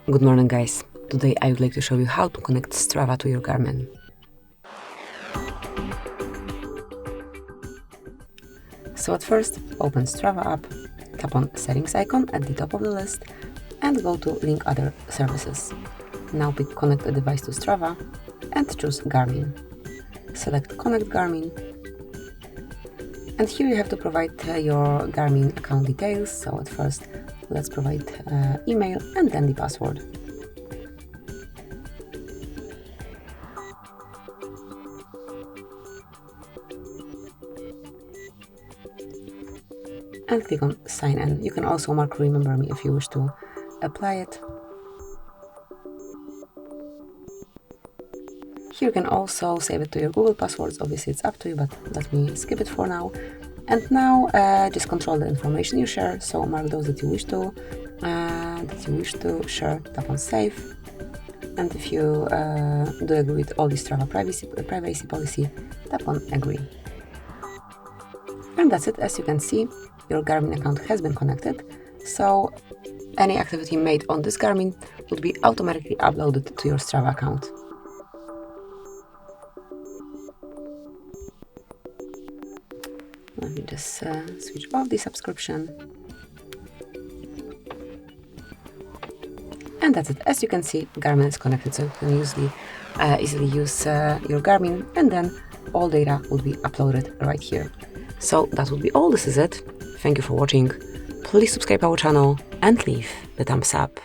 Good morning, guys. Today I would like to show you how to connect Strava to your Garmin. So at first, open Strava app, tap on Settings icon at the top of the list and go to Link Other Services. Now pick Connect a device to Strava and choose Garmin. Select Connect Garmin. And here you have to provide your Garmin account details. So at first, let's provide email and then the password. And click on Sign In. You can also mark Remember Me if you wish to apply it. Here you can also save it to your Google passwords. Obviously it's up to you, but let me skip it for now. And now just control the information you share. So mark those that you wish to share. Tap on Save. And if you do agree with all the Strava privacy policy, tap on Agree. And that's it. As you can see, your Garmin account has been connected. So any activity made on this Garmin would be automatically uploaded to your Strava account. Let me just switch off the subscription. And that's it. As you can see, Garmin is connected, so you can easily use your Garmin, and then all data will be uploaded right here. So that would be all. This is it. Thank you for watching. Please subscribe our channel and leave the thumbs up.